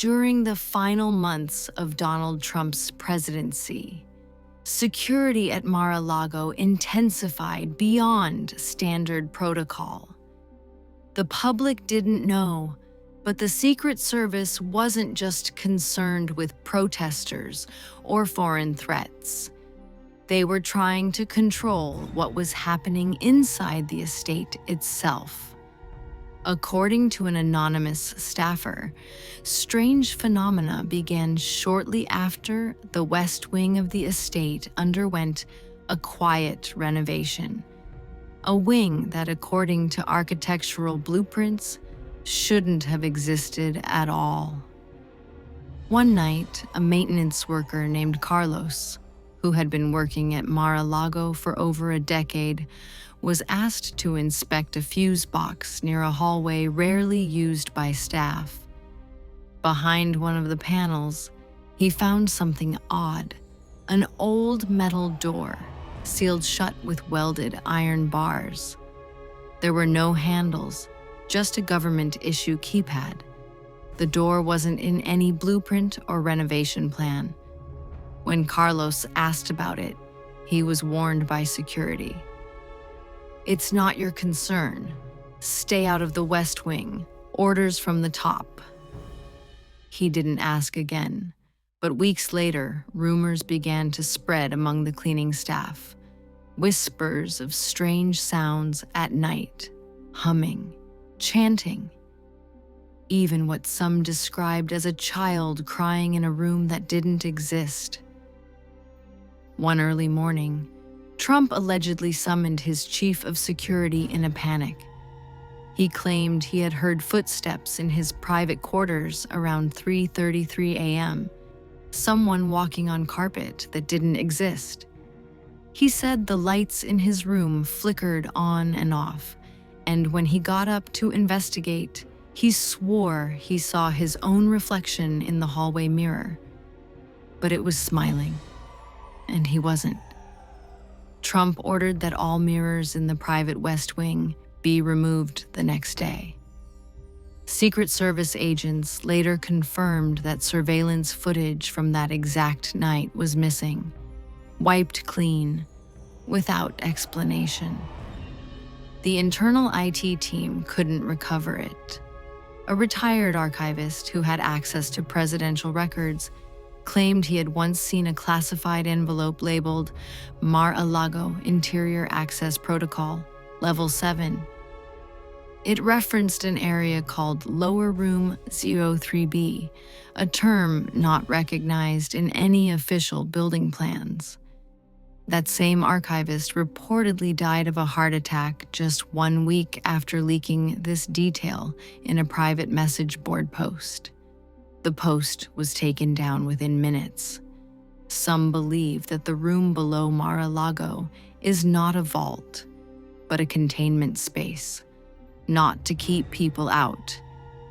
During the final months of Donald Trump's presidency, security at Mar-a-Lago intensified beyond standard protocol. The public didn't know, but the Secret Service wasn't just concerned with protesters or foreign threats. They were trying to control what was happening inside the estate itself. According to an anonymous staffer, strange phenomena began shortly after the west wing of the estate underwent a quiet renovation, a wing that, according to architectural blueprints, shouldn't have existed at all. One night, a maintenance worker named Carlos, who had been working at Mar-a-Lago for over a decade, was asked to inspect a fuse box near a hallway rarely used by staff. Behind one of the panels, he found something odd, an old metal door, sealed shut with welded iron bars. There were no handles, just a government-issue keypad. The door wasn't in any blueprint or renovation plan. When Carlos asked about it, he was warned by security. "It's not your concern. Stay out of the West Wing. Orders from the top." He didn't ask again, but weeks later, rumors began to spread among the cleaning staff. Whispers of strange sounds at night, humming, chanting. Even what some described as a child crying in a room that didn't exist. One early morning, Trump allegedly summoned his chief of security in a panic. He claimed he had heard footsteps in his private quarters around 3:33 a.m., someone walking on carpet that didn't exist. He said the lights in his room flickered on and off, and when he got up to investigate, he swore he saw his own reflection in the hallway mirror. But it was smiling, and he wasn't. Trump ordered that all mirrors in the private West Wing be removed the next day. Secret Service agents later confirmed that surveillance footage from that exact night was missing, wiped clean, without explanation. The internal IT team couldn't recover it. A retired archivist who had access to presidential records claimed he had once seen a classified envelope labeled Mar-a-Lago Interior Access Protocol, Level 7. It referenced an area called Lower Room 03B, a term not recognized in any official building plans. That same archivist reportedly died of a heart attack just 1 week after leaking this detail in a private message board post. The post was taken down within minutes. Some believe that the room below Mar-a-Lago is not a vault, but a containment space, not to keep people out,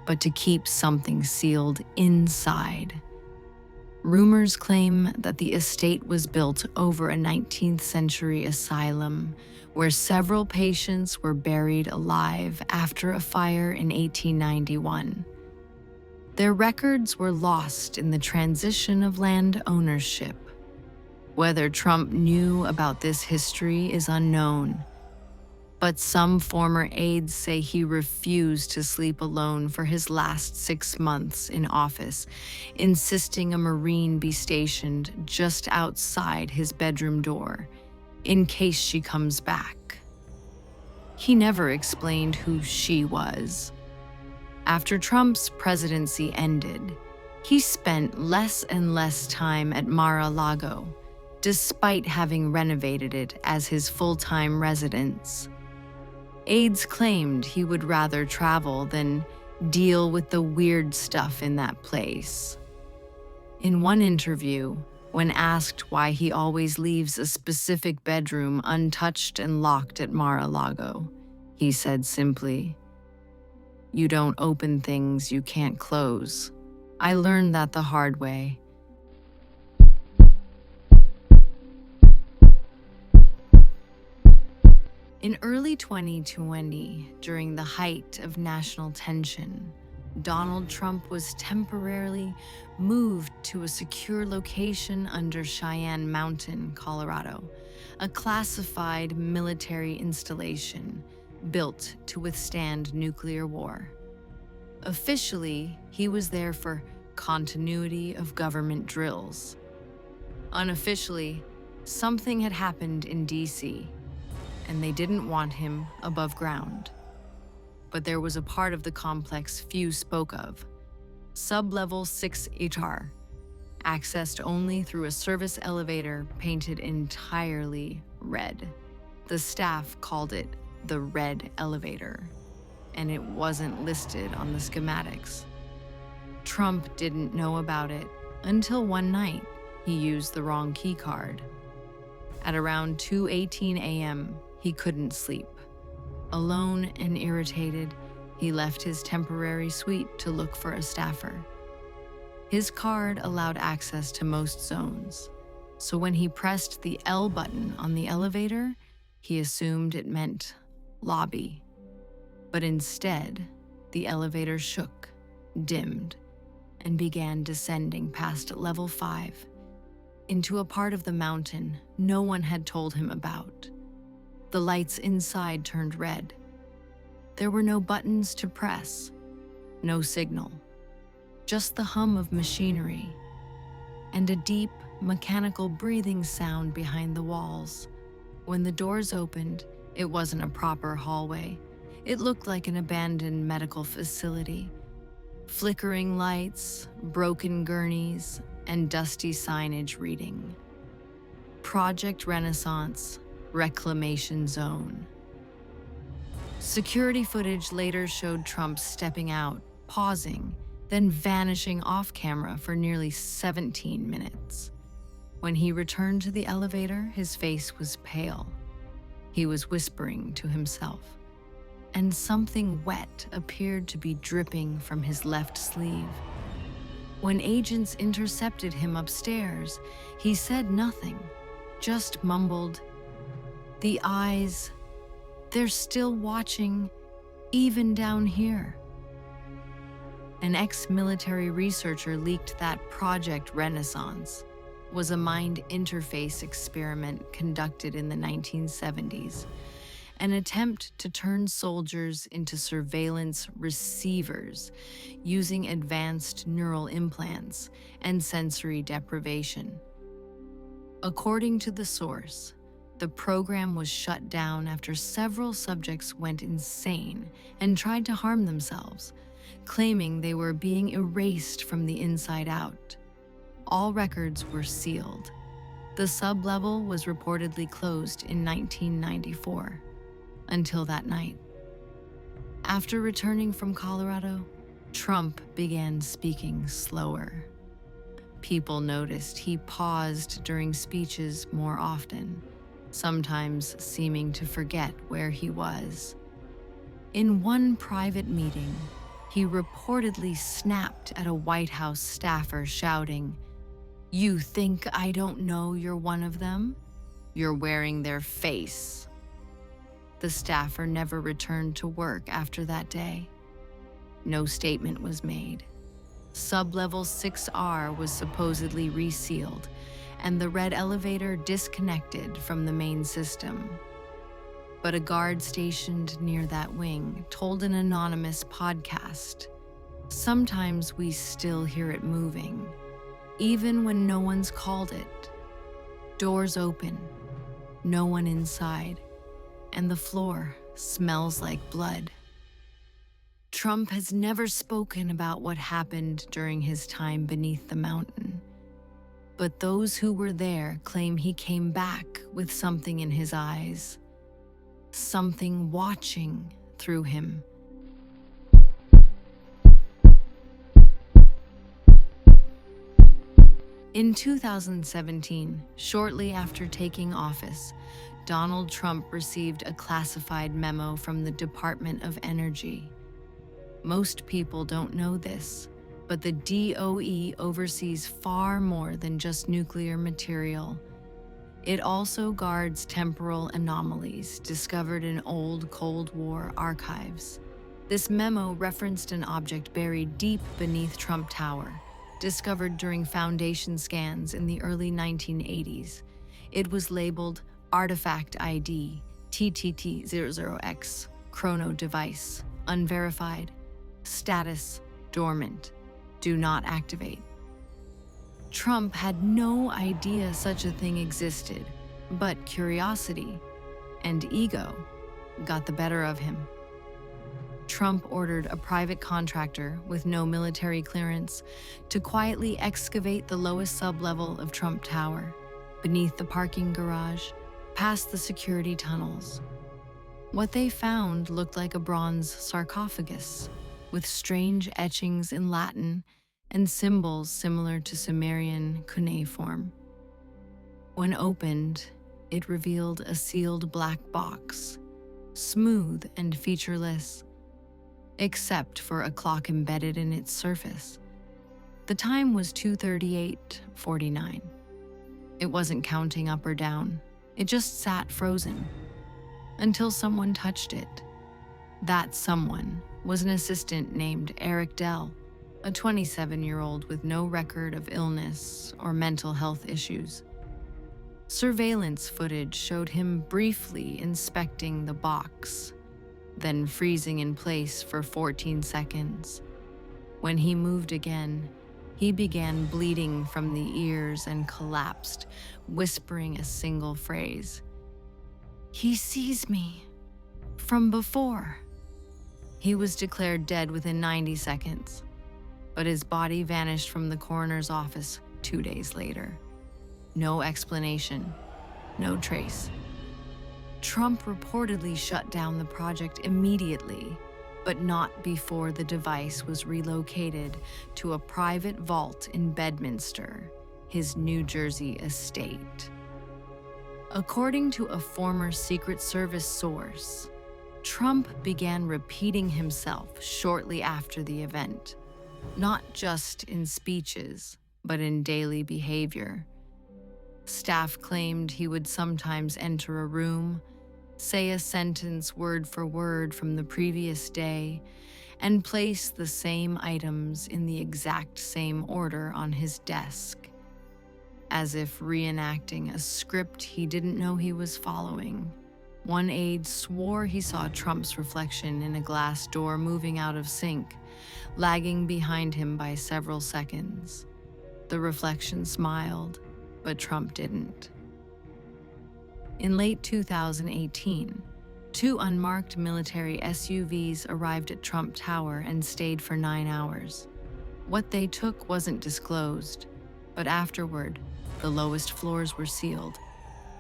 but to keep something sealed inside. Rumors claim that the estate was built over a 19th century asylum where several patients were buried alive after a fire in 1891. Their records were lost in the transition of land ownership. Whether Trump knew about this history is unknown, but some former aides say he refused to sleep alone for his last 6 months in office, insisting a Marine be stationed just outside his bedroom door, in case she comes back. He never explained who she was. After Trump's presidency ended, he spent less and less time at Mar-a-Lago, despite having renovated it as his full-time residence. Aides claimed he would rather travel than deal with the weird stuff in that place. In one interview, when asked why he always leaves a specific bedroom untouched and locked at Mar-a-Lago, he said simply, "You don't open things you can't close. I learned that the hard way." In early 2020, during the height of national tension, Donald Trump was temporarily moved to a secure location under Cheyenne Mountain, Colorado, a classified military installation built to withstand nuclear war. Officially, he was there for continuity of government drills. Unofficially, something had happened in D.C., and they didn't want him above ground. But there was a part of the complex few spoke of, Sublevel 6HR, accessed only through a service elevator painted entirely red. The staff called it the Red Elevator, and it wasn't listed on the schematics. Trump didn't know about it until one night he used the wrong key card. At around 2:18 a.m., he couldn't sleep. Alone and irritated, he left his temporary suite to look for a staffer. His card allowed access to most zones, so when he pressed the L button on the elevator, he assumed it meant lobby. But instead, the elevator shook, dimmed, and began descending past level 5 into a part of the mountain no one had told him about. The lights inside turned red. There were no buttons to press, no signal, just the hum of machinery and a deep, mechanical breathing sound behind the walls. When the doors opened, it wasn't a proper hallway. It looked like an abandoned medical facility. Flickering lights, broken gurneys, and dusty signage reading, Project Renaissance, Reclamation Zone. Security footage later showed Trump stepping out, pausing, then vanishing off camera for nearly 17 minutes. When he returned to the elevator, his face was pale. He was whispering to himself, and something wet appeared to be dripping from his left sleeve. When agents intercepted him upstairs, he said nothing, just mumbled, "The eyes, they're still watching, even down here." An ex-military researcher leaked that Project Renaissance was a mind interface experiment conducted in the 1970s, an attempt to turn soldiers into surveillance receivers using advanced neural implants and sensory deprivation. According to the source, the program was shut down after several subjects went insane and tried to harm themselves, claiming they were being erased from the inside out. All records were sealed. The sublevel was reportedly closed in 1994, until that night. After returning from Colorado, Trump began speaking slower. People noticed he paused during speeches more often, sometimes seeming to forget where he was. In one private meeting, he reportedly snapped at a White House staffer, shouting, "You think I don't know you're one of them? You're wearing their face." The staffer never returned to work after that day. No statement was made. Sublevel 6R was supposedly resealed, and the red elevator disconnected from the main system. But a guard stationed near that wing told an anonymous podcast, "Sometimes we still hear it moving, even when no one's called it. Doors open, no one inside, and the floor smells like blood." Trump has never spoken about what happened during his time beneath the mountain, but those who were there claim he came back with something in his eyes, something watching through him. In 2017, shortly after taking office, Donald Trump received a classified memo from the Department of Energy. Most people don't know this, but the DOE oversees far more than just nuclear material. It also guards temporal anomalies discovered in old Cold War archives. This memo referenced an object buried deep beneath Trump Tower, discovered during foundation scans in the early 1980s. It was labeled Artifact ID TTT00X, Chrono Device, Unverified, Status Dormant, Do Not Activate. Trump had no idea such a thing existed, but curiosity and ego got the better of him. Trump ordered a private contractor with no military clearance to quietly excavate the lowest sublevel of Trump Tower, beneath the parking garage, past the security tunnels. What they found looked like a bronze sarcophagus, with strange etchings in Latin and symbols similar to Sumerian cuneiform. When opened, it revealed a sealed black box, smooth and featureless, except for a clock embedded in its surface. The time was 2:38:49. It wasn't counting up or down. It just sat frozen until someone touched it. That someone was an assistant named Eric Dell, a 27-year-old with no record of illness or mental health issues. Surveillance footage showed him briefly inspecting the box, then freezing in place for 14 seconds. When he moved again, he began bleeding from the ears and collapsed, whispering a single phrase. "He sees me. From before." He was declared dead within 90 seconds, but his body vanished from the coroner's office 2 days later. No explanation, no trace. Trump reportedly shut down the project immediately, but not before the device was relocated to a private vault in Bedminster, his New Jersey estate. According to a former Secret Service source, Trump began repeating himself shortly after the event, not just in speeches, but in daily behavior. Staff claimed he would sometimes enter a room, say a sentence word for word from the previous day, and place the same items in the exact same order on his desk, as if reenacting a script he didn't know he was following. One aide swore he saw Trump's reflection in a glass door moving out of sync, lagging behind him by several seconds. The reflection smiled, but Trump didn't. In late 2018, 2 unmarked military SUVs arrived at Trump Tower and stayed for 9 hours. What they took wasn't disclosed, but afterward, the lowest floors were sealed,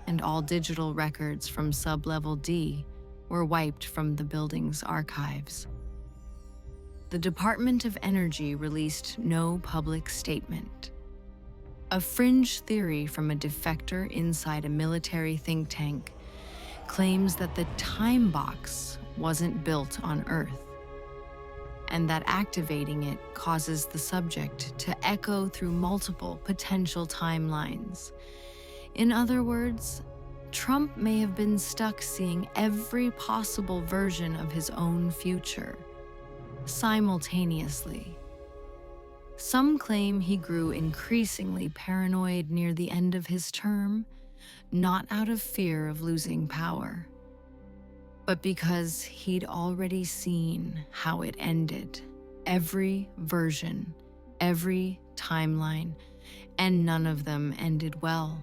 and all digital records from sub-level D were wiped from the building's archives. The Department of Energy released no public statement. A fringe theory from a defector inside a military think tank claims that the time box wasn't built on Earth, and that activating it causes the subject to echo through multiple potential timelines. In other words, Trump may have been stuck seeing every possible version of his own future simultaneously. Some claim he grew increasingly paranoid near the end of his term, not out of fear of losing power, but because he'd already seen how it ended. Every version, every timeline, and none of them ended well.